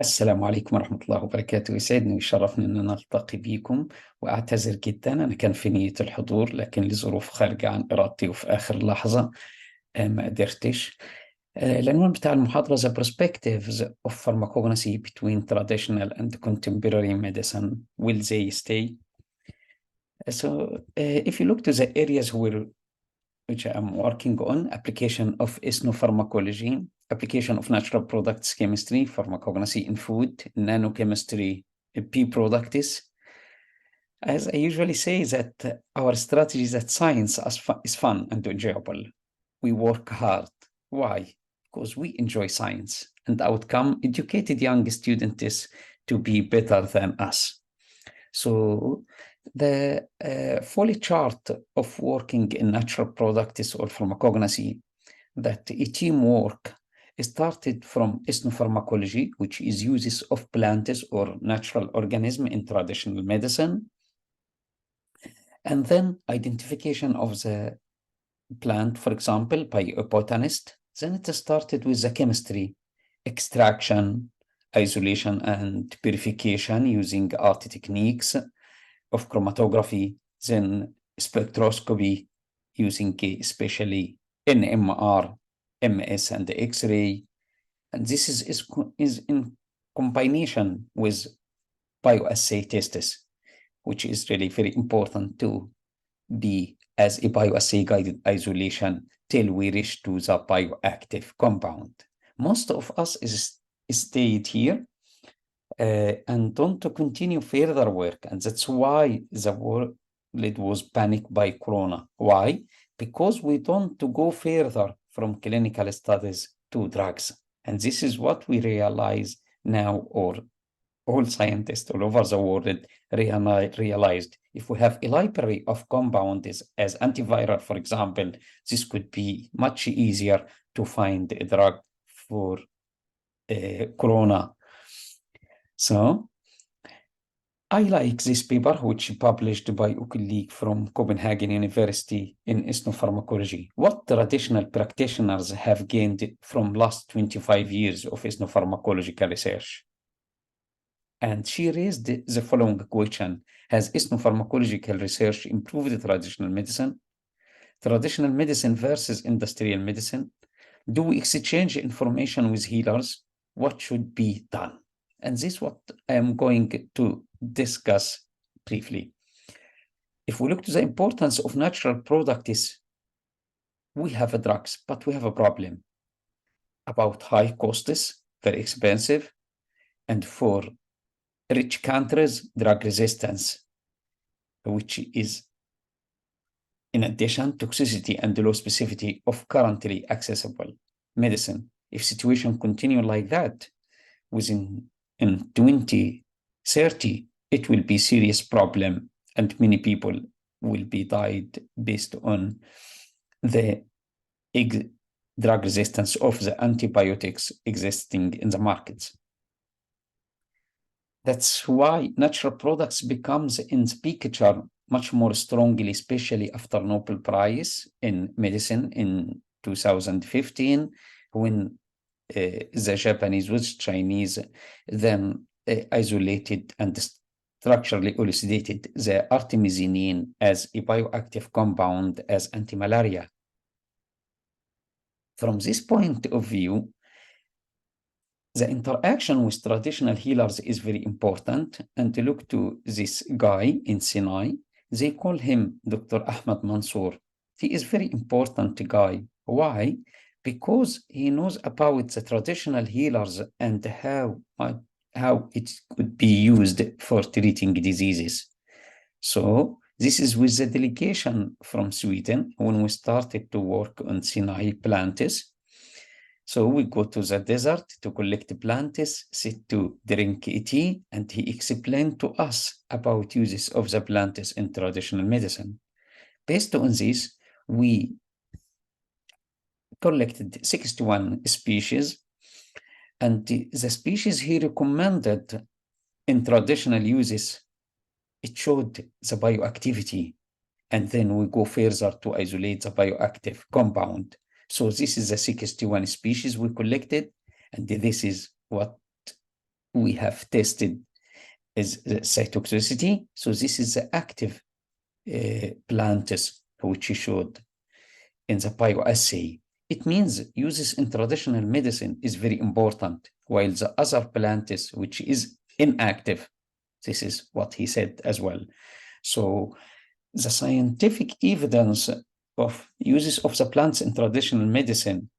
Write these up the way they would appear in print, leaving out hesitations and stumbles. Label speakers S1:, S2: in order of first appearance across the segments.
S1: السلام عليكم ورحمة الله وبركاته. يسعدني ويشرفني أن نلتقي بكم، وأعتذر جدا. أنا كان في نية الحضور لكن لظروف خارجة عن إرادتي وفي آخر لحظة ما قدرتش. العنوان بتاع المحاضرة The Perspectives of Pharmacognosy Between Traditional and Contemporary Medicine, Will They Stay? If you look to the areas which I'm working on: application of ethnopharmacology, application of natural products chemistry, pharmacognosy in food, nanochemistry, p-products. As I usually say, that our strategy is that science is fun and enjoyable. We work hard. Why? Because we enjoy science, and outcome educated young students to be better than us. So the fully chart of working in natural products or pharmacognosy, that a teamwork started from ethnopharmacology, which is uses of plants or natural organism in traditional medicine, and then identification of the plant, for example, by a botanist. Then it started with the chemistry, extraction, isolation, and purification using art techniques of chromatography, then spectroscopy using especially NMR, MS, and X-ray. And this is in combination with bioassay tests, which is really very important to be as a bioassay guided isolation till we reach to the bioactive compound. Most of us is stayed here and don't to continue further work. And that's why the world was panicked by Corona. Why? Because we don't to go further from clinical studies to drugs. And this is what we realize now, or all scientists all over the world realized. If we have a library of compounds as antiviral, for example, this could be much easier to find a drug for Corona. So I like this paper, which published by a colleague from Copenhagen University in ethnopharmacology. What traditional practitioners have gained from last 25 years of ethnopharmacological research? And she raised the following question: has ethnopharmacological research improved traditional medicine? Traditional medicine versus industrial medicine? Do we exchange information with healers? What should be done? And this is what I am going to discuss briefly. If we look to the importance of natural products, we have drugs, but we have a problem about high costs, very expensive, and for rich countries, drug resistance, which is, in addition, toxicity and low specificity of currently accessible medicine. If situation continue like that, in 2030, it will be serious problem, and many people will be died based on the drug resistance of the antibiotics existing in the markets. That's why natural products becomes in the picture much more strongly, especially after Nobel Prize in medicine in 2015, when the Japanese with Chinese then isolated and structurally elucidated the artemisinin as a bioactive compound as anti-malaria. From this point of view, the interaction with traditional healers is very important. And to look to this guy in Sinai, they call him Dr. Ahmad Mansour. He is very important guy. Why? Because he knows about the traditional healers and how it could be used for treating diseases. So this is with the delegation from Sweden when we started to work on Sinai plants. So we go to the desert to collect plants, sit to drink tea, and he explained to us about uses of the plants in traditional medicine. Based on this, we collected 61 species, and the species he recommended in traditional uses, it showed the bioactivity, and then we go further to isolate the bioactive compound. So this is the 61 species we collected, and this is what we have tested is the cytotoxicity. So this is the active plants which showed in the bioassay. It means uses in traditional medicine is very important, while the other plants which is inactive. This is what he said as well. So the scientific evidence of uses of the plants in traditional medicine,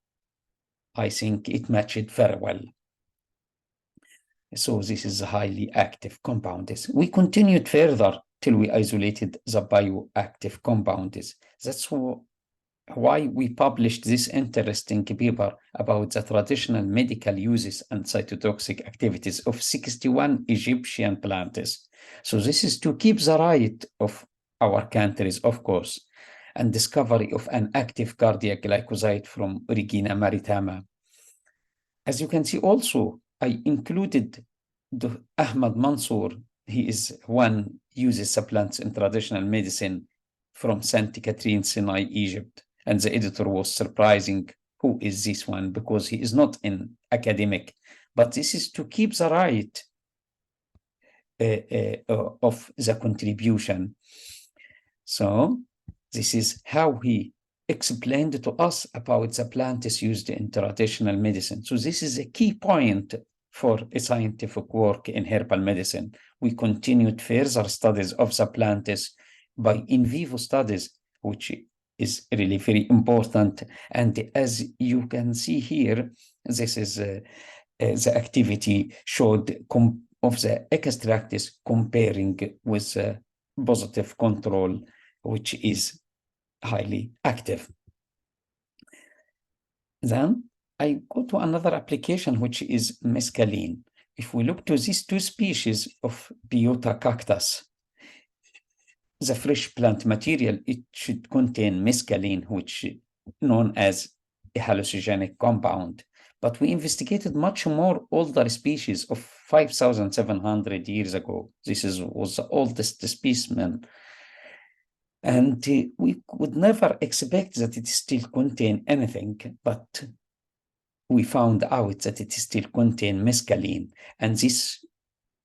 S1: I think it matched very well. So this is a highly active compounds. We continued further till we isolated the bioactive compounds. That's why we published this interesting paper about the traditional medical uses and cytotoxic activities of 61 Egyptian plants. So this is to keep the right of our countries, of course, and discovery of an active cardiac glycoside from Regina maritama. As you can see also, I included Ahmad Mansour. He is one uses the plants in traditional medicine from St. Catherine, Sinai, Egypt. And the editor was surprising, who is this one? Because he is not in academic, but this is to keep the right of the contribution. So this is how he explained to us about the plants used in traditional medicine. So this is a key point for a scientific work in herbal medicine. We continued further studies of the plants by in vivo studies, which is really very important. And as you can see here, this is the activity showed of the extracts comparing with positive control, which is highly active. Then I go to another application, which is mescaline. If we look to these two species of Biota cactus, the fresh plant material, it should contain mescaline, which is known as a hallucinogenic compound. But we investigated much more older species of 5,700 years ago. This was the oldest specimen. And we would never expect that it still contains anything, but we found out that it still contains mescaline. And this,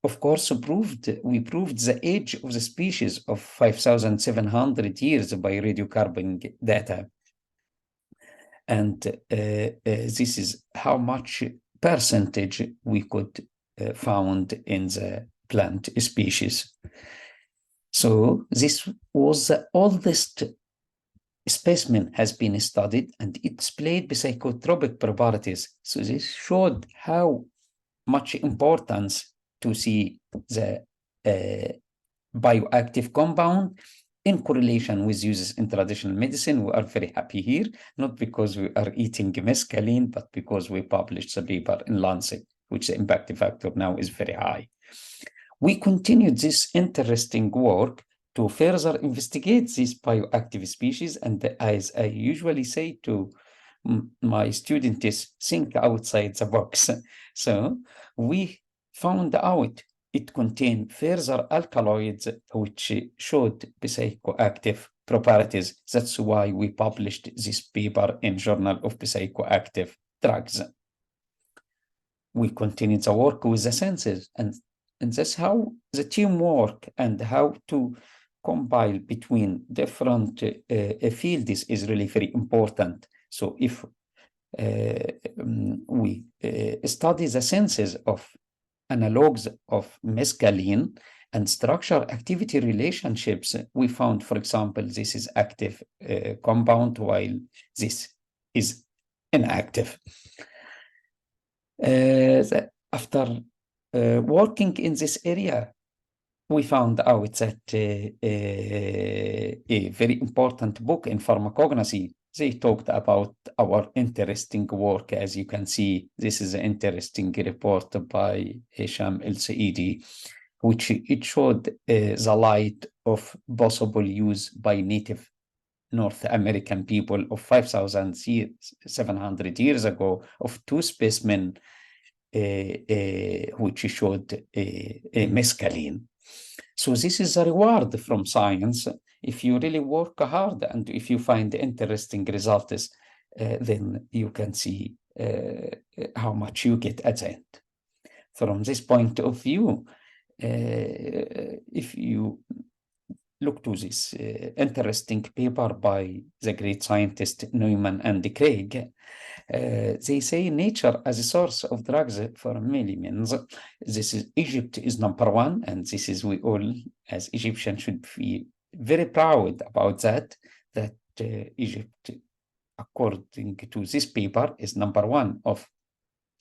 S1: of course, we proved the age of the species of 5,700 years by radiocarbon data. And this is how much percentage we could found in the plant species. So this was the oldest specimen has been studied, and it displayed psychotropic properties. So this showed how much importance to see the bioactive compound in correlation with uses in traditional medicine. We are very happy here, not because we are eating mescaline, but because we published the paper in Lancet, which the impact factor now is very high. We continued this interesting work to further investigate these bioactive species, and as I usually say to my students, think outside the box. So we found out it contained further alkaloids which showed psychoactive properties. That's why we published this paper in Journal of Psychoactive Drugs. We continued the work with the senses, and that's how the teamwork and how to combine between different fields is really very important. So if we study the senses of analogs of mescaline and structure activity relationships, we found, for example, this is active compound while this is inactive. After working in this area, we found out that a very important book in pharmacognosy, they talked about our interesting work. As you can see, this is an interesting report by Hisham El-seedi, which it showed the light of possible use by native North American people of 5,700 years ago of two specimens which showed a mescaline. So this is a reward from science. If you really work hard and if you find interesting results, then you can see how much you get at the end. From this point of view, if you look to this interesting paper by the great scientist Neumann and Craig, they say nature as a source of drugs for millions. This is Egypt is number one, and this is we all as Egyptians should be very proud about that Egypt, according to this paper, is number one of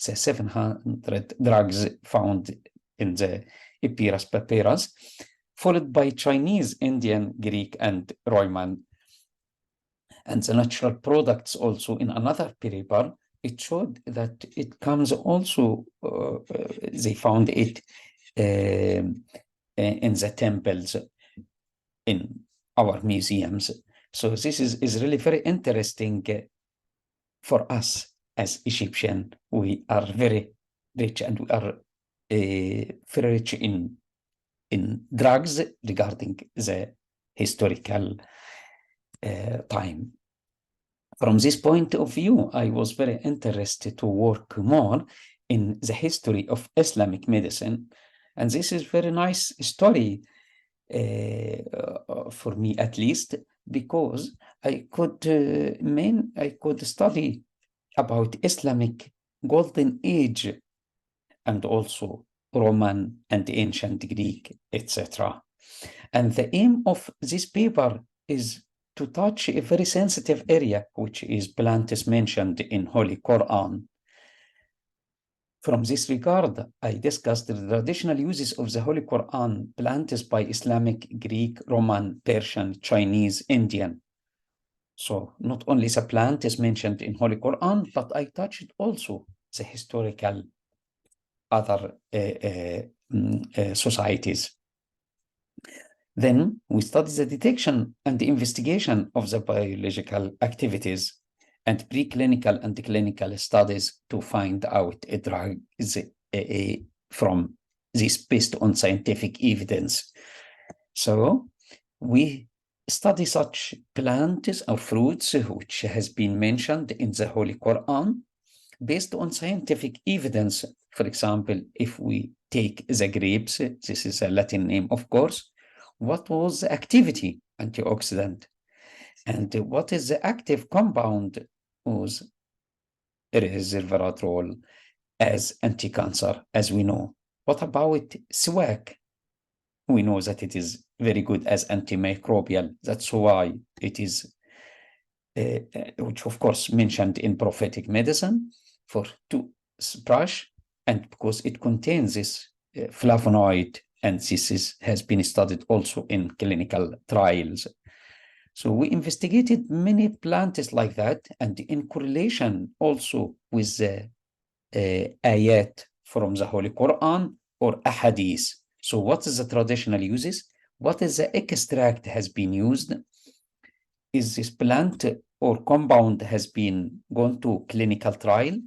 S1: the 700 drugs found in the Epirus papyrus, followed by Chinese, Indian, Greek, and Roman. And the natural products also in another paper, it showed that it comes also, they found it in the temples in our museums. So this is really very interesting for us as Egyptian. We are very rich, and we are very rich in drugs regarding the historical time. From this point of view, I was very interested to work more in the history of Islamic medicine. And this is very nice story for me, at least, because I could study about Islamic golden age and also Roman and ancient Greek, etc. And the aim of this paper is to touch a very sensitive area, which is plants mentioned in Holy Quran. From this regard, I discussed the traditional uses of the Holy Quran plants by Islamic, Greek, Roman, Persian, Chinese, Indian. So not only the plant is mentioned in Holy Quran, but I touched also the historical other societies. Then we study the detection and the investigation of the biological activities and preclinical and clinical studies to find out a drug from this based on scientific evidence. So we study such plants or fruits which has been mentioned in the Holy Quran based on scientific evidence. For example, if we take the grapes, this is a Latin name, of course, what was the activity? Antioxidant. And what is the active compound? Was resveratrol as anti-cancer, as we know. What about swag? We know that it is very good as antimicrobial. That's why it is, which of course mentioned in prophetic medicine for toothbrush, and because it contains this flavonoid, and this has been studied also in clinical trials. So we investigated many plants like that, and in correlation also with the ayat from the Holy Quran or ahadith. So what is the traditional uses? What is the extract has been used? Is this plant or compound has been gone to clinical trial?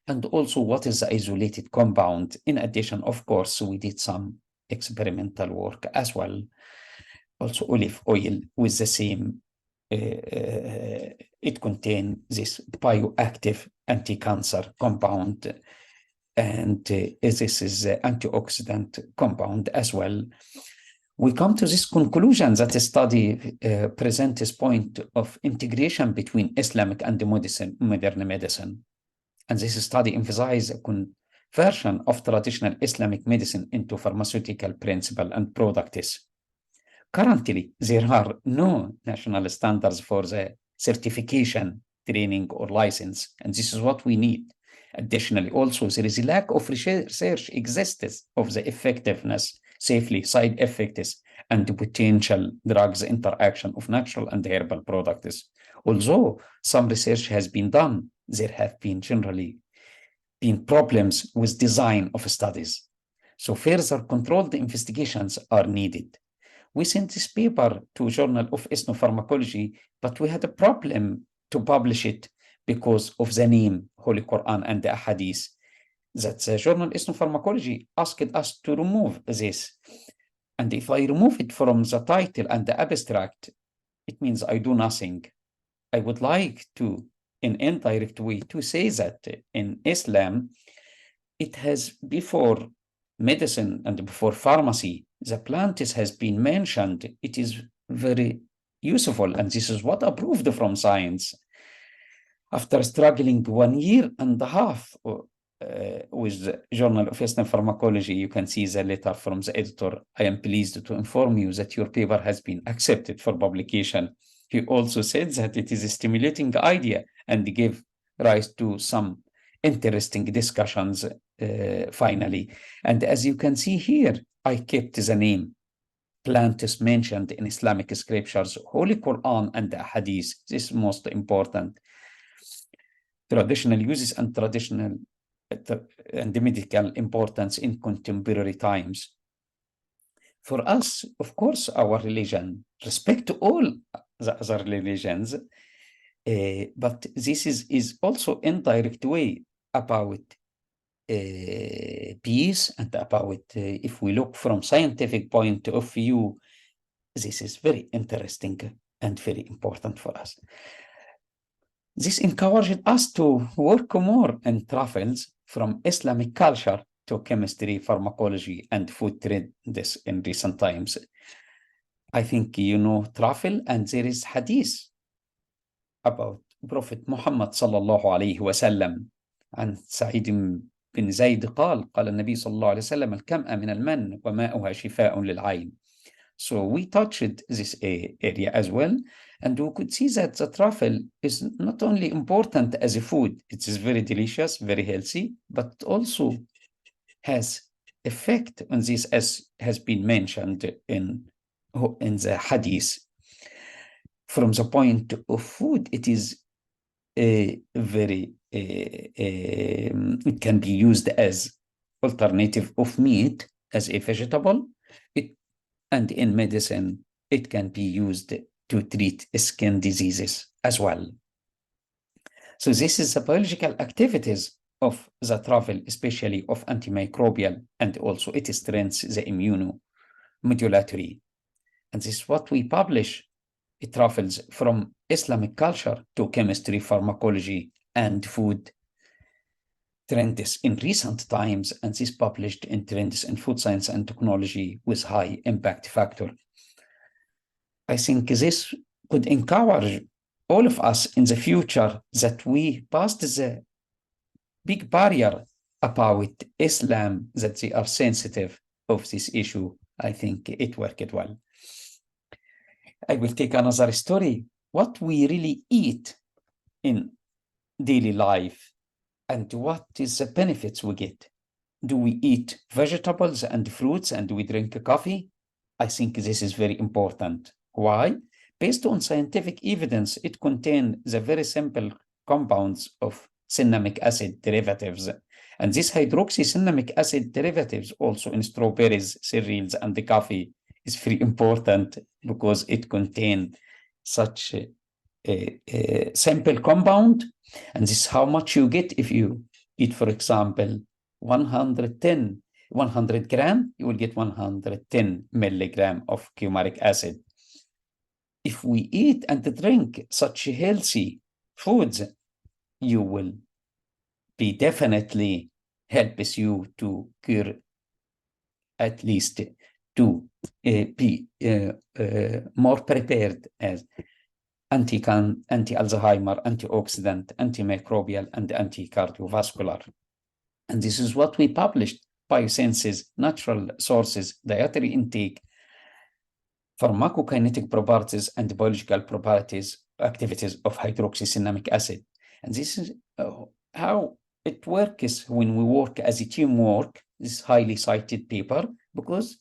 S1: And also what is the isolated compound? In addition, of course, we did some experimental work as well. Also olive oil with the same, it contains this bioactive anti-cancer compound, and this is the antioxidant compound as well. We come to this conclusion that the study presents this point of integration between Islamic and modern medicine. And this study emphasizes a conversion of traditional Islamic medicine into pharmaceutical principle and products. Currently, there are no national standards for the certification, training, or license, and this is what we need. Additionally, also, there is a lack of research exists of the effectiveness, safely, side effects, and the potential drugs interaction of natural and herbal products. Although some research has been done, there have been generally been problems with design of studies. So further controlled investigations are needed. We sent this paper to Journal of Ethnopharmacology, but we had a problem to publish it because of the name Holy Quran and the Ahadith. That the Journal of Ethnopharmacology asked us to remove this. And if I remove it from the title and the abstract, it means I do nothing. I would like to, in indirect way, to say that in Islam, it has, before medicine and before pharmacy, the plant has been mentioned. It is very useful, and this is what approved from science. After struggling 1.5 years with the Journal of Eastern Pharmacology, you can see the letter from the editor. I am pleased to inform you that your paper has been accepted for publication. He also said that it is a stimulating idea and gave rise to some interesting discussions finally. And as you can see here, I kept the name. Plant is mentioned in Islamic scriptures, Holy Quran and the Hadith. This is most important. Traditional uses and traditional and medical importance in contemporary times. For us, of course, our religion, respect to all the other religions, but this is also indirect way about peace and about, if we look from scientific point of view, this is very interesting and very important for us. This encouraged us to work more in travels from Islamic culture to chemistry, pharmacology, and food trends in recent times. I think you know travel, and there is hadith about Prophet Muhammad sallallahu alayhi wasallam عن سعيد بن زيد قال النبي صلى الله عليه وسلم الكمأ من المن وماؤها شفاء للعين. So we touched this area as well, and we could see that the truffle is not only important as a food, it is very delicious, very healthy, but also has effect on this, as has been mentioned in the hadith. From the point of food, it is very, it can be used as alternative of meat, as a vegetable. And in medicine, it can be used to treat skin diseases as well. So this is the biological activities of the truffle, especially of antimicrobial, and also it strengthens the immunomodulatory. And this is what we publish. It travels from Islamic culture to chemistry, pharmacology, and food trends in recent times, and this published in Trends in Food Science and Technology with high impact factor. I think this could encourage all of us in the future that we passed the big barrier about Islam, that they are sensitive of this issue. I think it worked well. I will take another story. What we really eat in daily life, and what is the benefits we get. Do we eat vegetables and fruits and we drink coffee? I think this is very important. Why? Based on scientific evidence, it contains the very simple compounds of cinnamic acid derivatives. And these hydroxycinnamic acid derivatives also in strawberries, cereals, and the coffee is very important because it contains such a simple compound. And this is how much you get if you eat, for example, 100 gram, you will get 110 milligram of fumaric acid. If we eat and drink such healthy foods, you will be definitely helps you to cure, at least to be more prepared as anti-Alzheimer, antioxidant, antimicrobial, and anti-cardiovascular. And this is what we published: biosciences, natural sources, dietary intake, pharmacokinetic properties, and biological properties, activities of hydroxycinnamic acid. And this is how it works when we work as a teamwork. This highly cited paper, because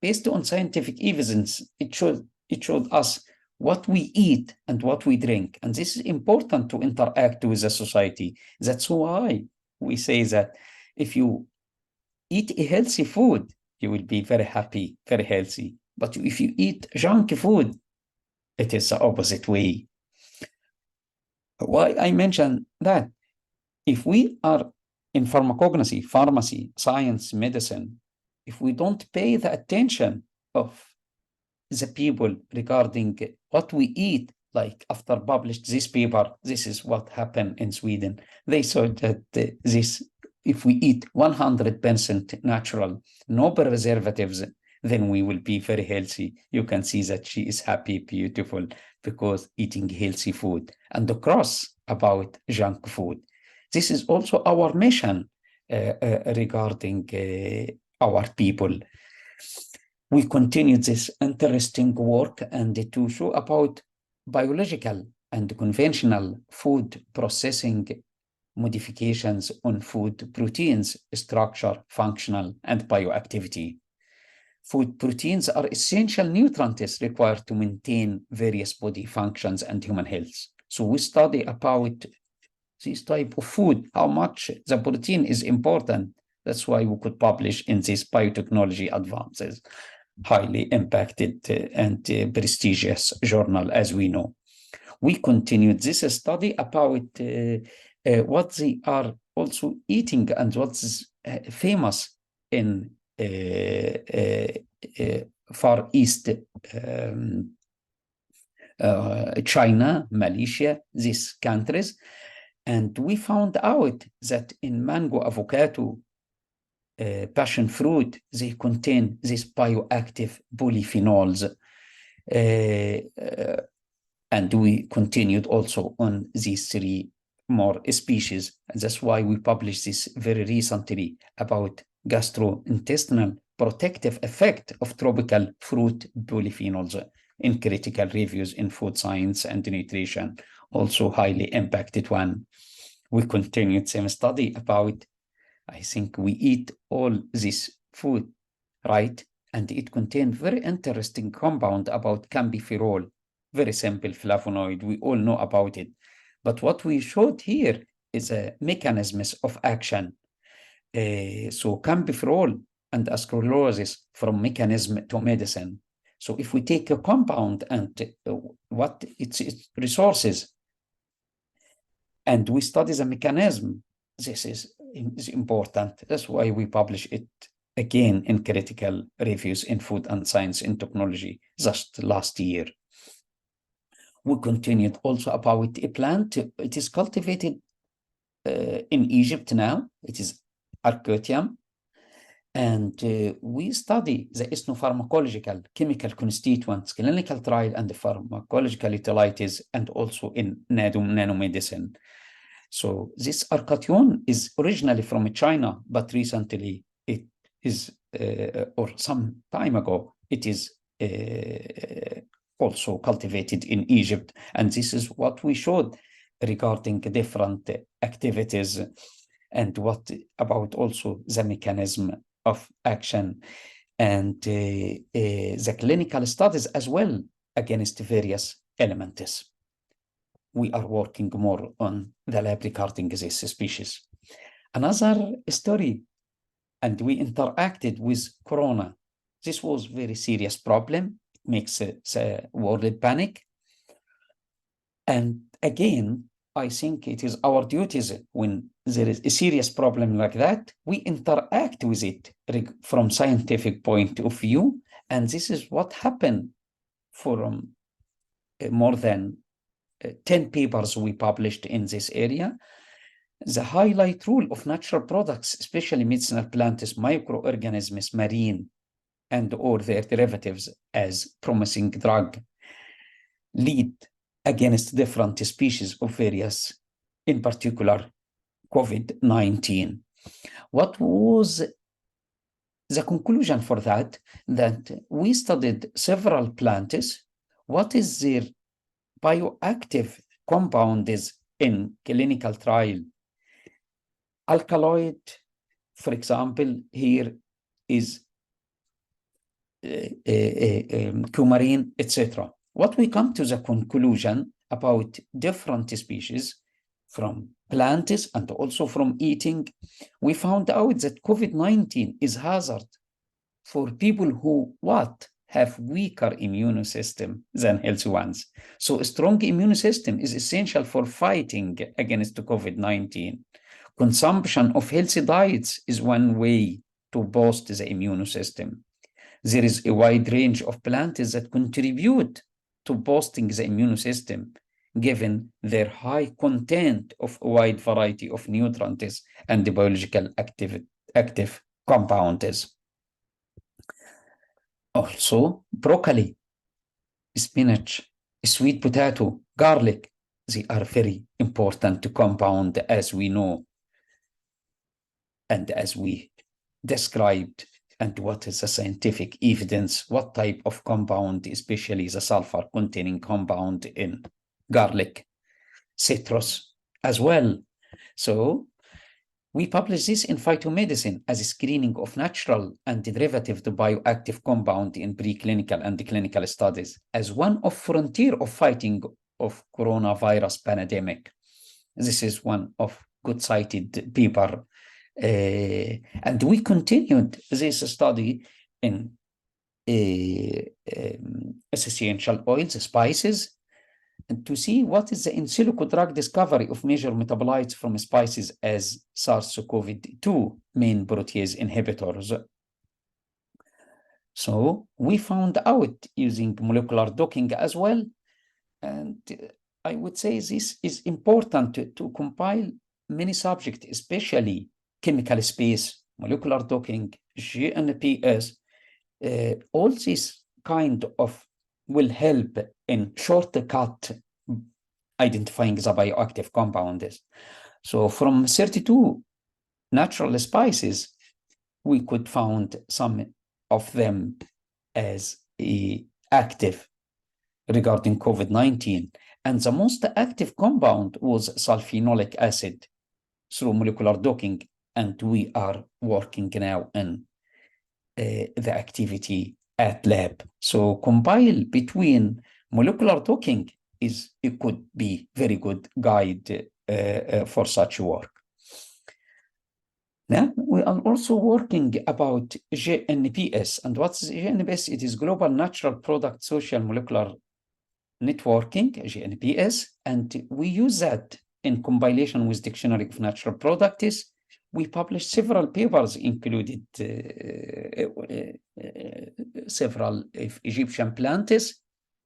S1: based on scientific evidence, it showed us what we eat and what we drink. And this is important to interact with the society. That's why we say that if you eat a healthy food, you will be very happy, very healthy. But if you eat junk food, it is the opposite way. Why I mention that? If we are in pharmacognosy, pharmacy, science, medicine, if we don't pay the attention of the people regarding what we eat, like after published this paper, this is what happened in Sweden. They saw that this if we eat 100% natural, no preservatives, then we will be very healthy. You can see that she is happy, beautiful, because eating healthy food. And the cross about junk food. This is also our mission regarding our people. We continue this interesting work and to show about biological and conventional food processing modifications on food proteins, structure, functional, and bioactivity. Food proteins are essential nutrients required to maintain various body functions and human health. So we study about this type of food, how much the protein is important. That's why we could publish in this biotechnology advances, highly impacted and prestigious journal, as we know. We continued this study about what they are also eating and what's famous in Far East China, Malaysia, these countries. And we found out that in mango, avocado, passion fruit, they contain these bioactive polyphenols. And we continued also on these three more species. And that's why we published this very recently about gastrointestinal protective effect of tropical fruit polyphenols in critical reviews in food science and nutrition, also highly impacted one. We continued same study about, I think we eat all this food, right? And it contained very interesting compound about camphorol, very simple flavonoid. We all know about it. But what we showed here is a mechanisms of action. So camphorol and ascorlosis from mechanism to medicine. So if we take a compound and what its resources, and we study the mechanism, this is important. That's why we publish it again in critical reviews in food and science and technology just last year. We continued also about a plant. It is cultivated in Egypt now. It is Arcutium. And we study the ethnopharmacological chemical constituents, clinical trial, and the pharmacological utilities, and also in nanomedicine. So this arcutium is originally from China, but recently it is, or some time ago, it is also cultivated in Egypt. And this is what we showed regarding different activities and what about also the mechanism of action and the clinical studies as well against various elements. We are working more on the lab regarding this species. Another story, and we interacted with Corona. This was very serious problem. It makes the world panic. And again, I think it is our duties when there is a serious problem like that, we interact with it from scientific point of view. And this is what happened for more than 10 papers we published in this area. The highlight rule of natural products, especially medicinal plants, microorganisms, marine, and or their derivatives as promising drug, lead against different species of various, in particular, COVID-19. What was the conclusion for that? That we studied several plants. What is their bioactive compound is in clinical trial? Alkaloid, for example, here is coumarin, etc. What we come to the conclusion about different species from plants and also from eating, we found out that COVID-19 is hazard for people who have weaker immune system than healthy ones. So a strong immune system is essential for fighting against COVID-19. Consumption of healthy diets is one way to boost the immune system. There is a wide range of plants that contribute to boosting the immune system. given their high content of a wide variety of nutrients and biological active compounds. Also, broccoli, spinach, sweet potato, garlic, they are very important compounds, as we know and as we described. And what is the scientific evidence? What type of compound, especially the sulfur-containing compound in garlic, citrus as well? So we publish this in Phytomedicine as a screening of natural and derivative to bioactive compound in preclinical and clinical studies as one of frontier of fighting of coronavirus pandemic. This is one of good cited paper. And we continued this study in essential oils, spices, and to see what is the in silico drug discovery of major metabolites from spices as SARS-CoV-2 main protease inhibitors. So we found out using molecular docking as well. And I would say this is important to compile many subjects, especially chemical space, molecular docking, GNPS, all this kind of will help in shortcut identifying the bioactive compounds. So from 32 natural spices, we could find some of them as active regarding COVID-19. And the most active compound was sulfenolic acid through molecular docking. And we are working now in the activity at lab. So compile between molecular docking it could be very good guide for such work. Now we are also working about GNPS. And what's GNPS? It is Global Natural Product Social Molecular Networking, GNPS, and we use that in compilation with Dictionary of Natural Products. We published several papers, included several Egyptian plants.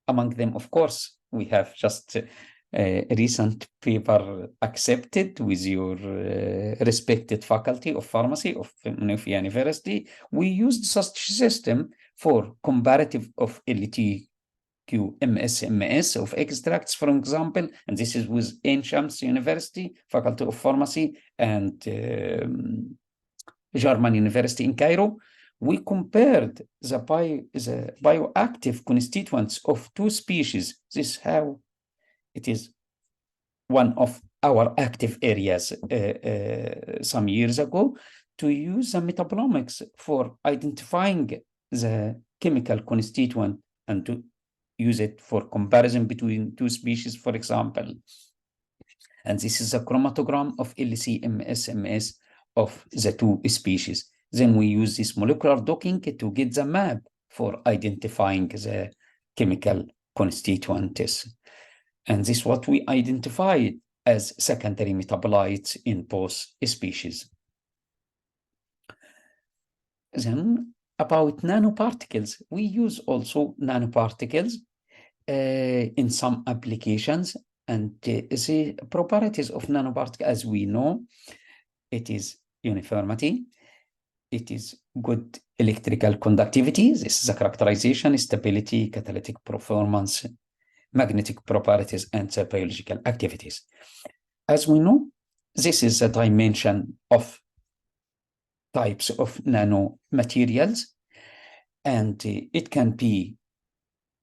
S1: Among them, of course, we have just a recent paper accepted with your respected faculty of pharmacy of المنوفية University. We used such system for comparative of LTQ-MS of extracts, for example, and this is with Ain-Shams University, Faculty of Pharmacy, and German University in Cairo. We compared the bioactive constituents of two species. This is how it is one of our active areas some years ago, to use the metabolomics for identifying the chemical constituent and to use it for comparison between two species, for example. And this is a chromatogram of LC-MS of the two species. Then we use this molecular docking to get the map for identifying the chemical constituents. And this is what we identified as secondary metabolites in both species. Then about nanoparticles, we use also nanoparticles in some applications. And the properties of nanoparticles, as we know, it is uniformity, it is good electrical conductivity. This is a characterization, stability, catalytic performance, magnetic properties, and the biological activities. As we know, this is a dimension of types of nanomaterials, and it can be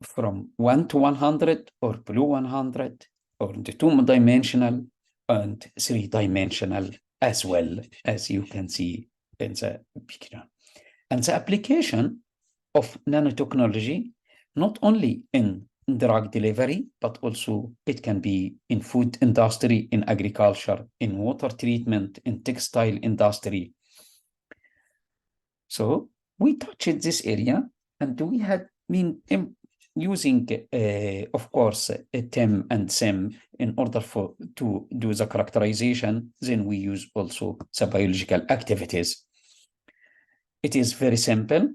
S1: from 1 to 100 or below 100 or the two-dimensional and three-dimensional as well, as you can see in the picture. And the application of nanotechnology, not only in drug delivery, but also it can be in food industry, in agriculture, in water treatment, in textile industry. So we touched this area, and we had been using, of course, TEM and SEM in order to do the characterization. Then we use also the biological activities. It is very simple.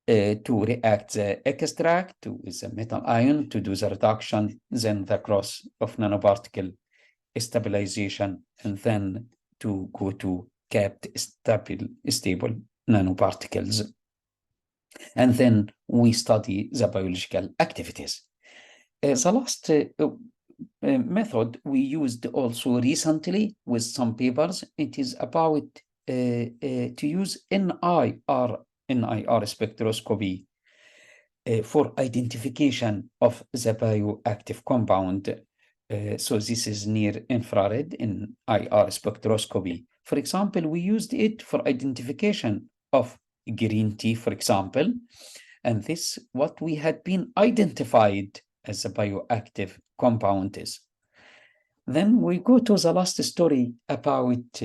S1: to react the extract with the metal ion to do the reduction, then the cross of nanoparticle stabilization, and then to go to capped stable nanoparticles. And then we study the biological activities. The last method we used also recently with some papers, it is about to use NIR spectroscopy for identification of the bioactive compound. So this is near infrared in IR spectroscopy. For example, we used it for identification of green tea, for example, and this what we had been identified as a bioactive compound is. Then we go to the last story about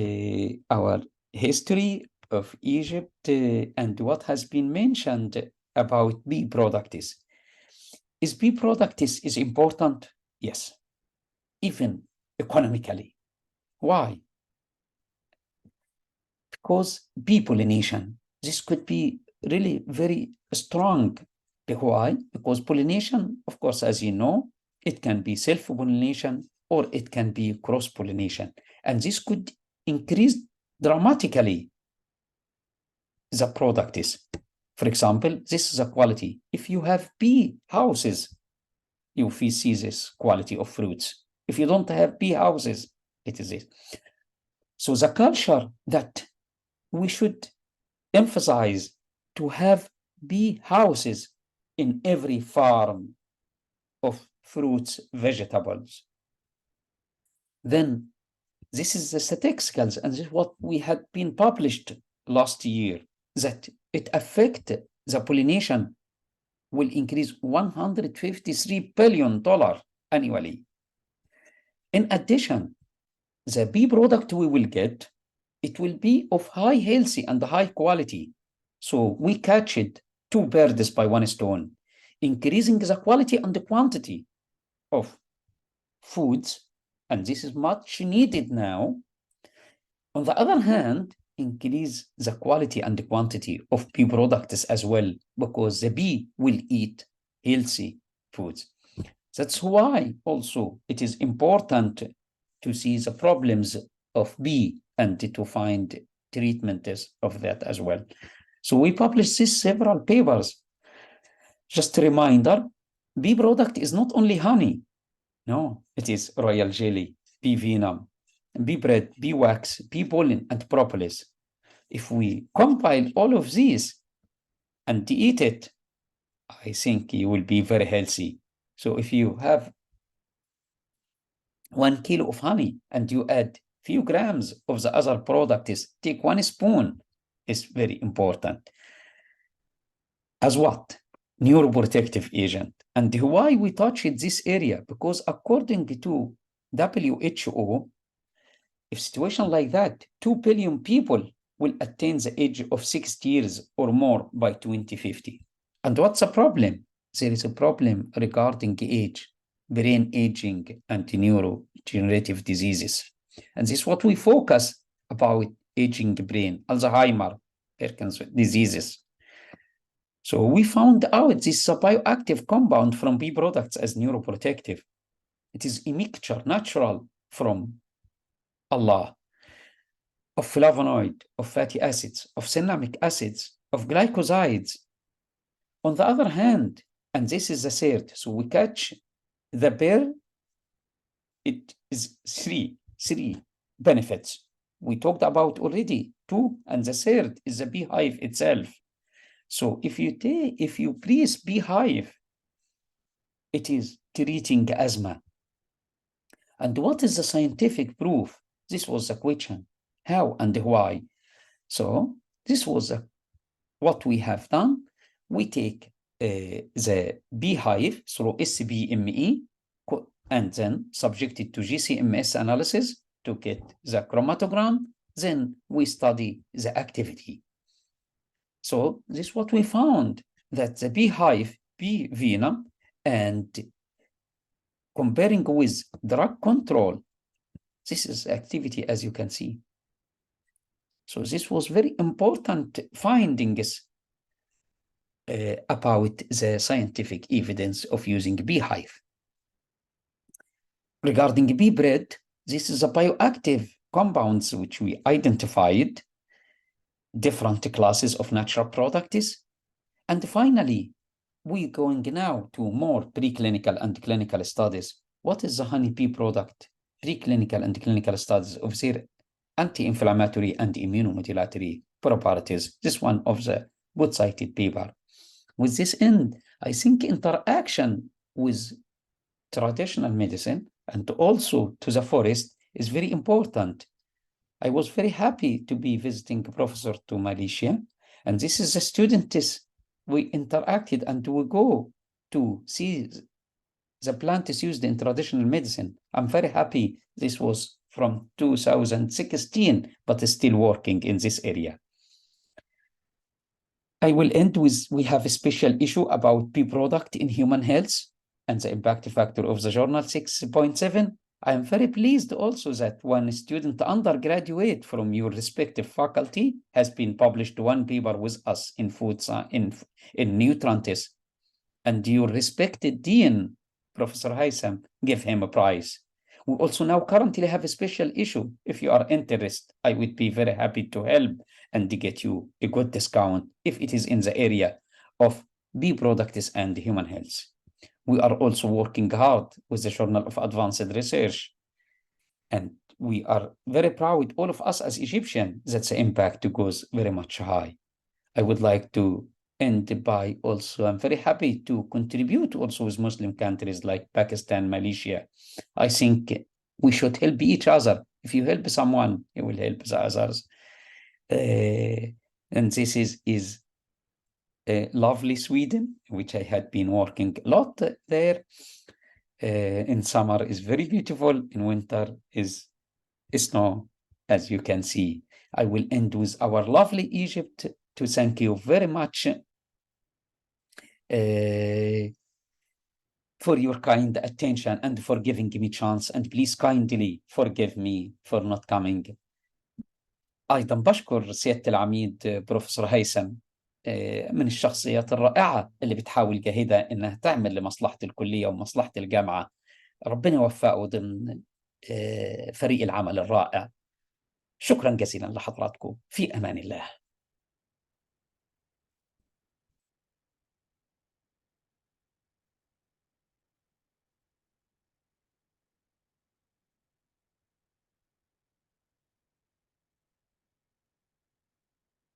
S1: our history of Egypt and what has been mentioned about bee products. Is bee products is important? Yes, even economically. Why? Because bee pollination, this could be really very strong. Why? Because pollination, of course, as you know, it can be self-pollination or it can be cross-pollination. And this could increase dramatically the product is. For example, this is a quality. If you have bee houses, you see this quality of fruits. If you don't have bee houses, it is this. So the culture that we should emphasize to have bee houses in every farm of fruits, vegetables. Then this is the statistics, and this is what we had been published last year, that it affected the pollination will increase $153 billion annually. In addition, the bee product we will get, it will be of high healthy and high quality. So we catch it 2 birds by 1 stone, increasing the quality and the quantity of foods, and this is much needed now. On the other hand, increase the quality and the quantity of bee products as well, because the bee will eat healthy foods. That's why also it is important to see the problems of bee and to find treatments of that as well. So we published this several papers. Just a reminder, bee product is not only honey. No, it is royal jelly, bee venom, bee bread, bee wax, bee pollen, and propolis. If we compile all of these and eat it, I think you will be very healthy. So if you have 1 kilo of honey and you add few grams of the other products, take 1 spoon, is very important. As what? Neuroprotective agent. And why we touched this area? Because according to WHO, if situation like that, 2 billion people will attain the age of 60 years or more by 2050. And what's the problem? There is a problem regarding age, brain aging, and neurodegenerative diseases. And this is what we focus about: aging brain, Alzheimer, Parkinson's diseases. So we found out this is a bioactive compound from bee products as neuroprotective. It is a mixture, natural from Allah, of flavonoid, of fatty acids, of cinnamic acids, of glycosides. On the other hand, and this is the third, so we catch the bear, it is three benefits. We talked about already 2, and the third is the beehive itself. So if you breathe beehive, it is treating asthma. And what is the scientific proof? This was the question. How and why? So this was what we have done. We take the beehive through SBME and then subject it to GCMS analysis to get the chromatogram. Then we study the activity. So this is what we found, that the beehive, bee venom, and comparing with drug control, this is activity, as you can see. So this was very important findings. about the scientific evidence of using beehive. Regarding bee bread, this is a bioactive compounds which we identified, different classes of natural products. And finally, we're going now to more preclinical and clinical studies. What is the honeybee product? Preclinical and clinical studies of their anti-inflammatory and immunomodulatory properties. This one of the good cited paper. With this end, I think interaction with traditional medicine and also to the forest is very important. I was very happy to be visiting a professor to Malaysia, and this is the students we interacted and we go to see the plant is used in traditional medicine. I'm very happy this was from 2016, but is still working in this area. I will end with, we have a special issue about bee product in human health and the impact factor of the journal 6.7. I am very pleased also that one student undergraduate from your respective faculty has been published one paper with us in food science, in nutrients, and your respected dean, Professor Hisham, give him a prize. We also now currently have a special issue. If you are interested, I would be very happy to help and to get you a good discount if it is in the area of bee products and human health. We are also working hard with the Journal of Advanced Research. And we are very proud, all of us as Egyptians, that the impact goes very much high. I would like to end by also, I'm very happy to contribute also with Muslim countries like Pakistan, Malaysia. I think we should help each other. If you help someone, you will help the others. And this is lovely Sweden, which I had been working a lot there. In summer is very beautiful, in winter is snow, as you can see. I will end with our lovely Egypt to thank you very much for your kind attention and for giving me chance, and please kindly forgive me for not coming. أيضا بشكر سيادة العميد بروفيسور هيثم من الشخصيات الرائعة اللي بتحاول جاهدة إنها تعمل لمصلحة الكلية ومصلحة الجامعة. ربنا يوفقه ضمن فريق العمل الرائع. شكرا جزيلا لحضراتكم، في أمان الله.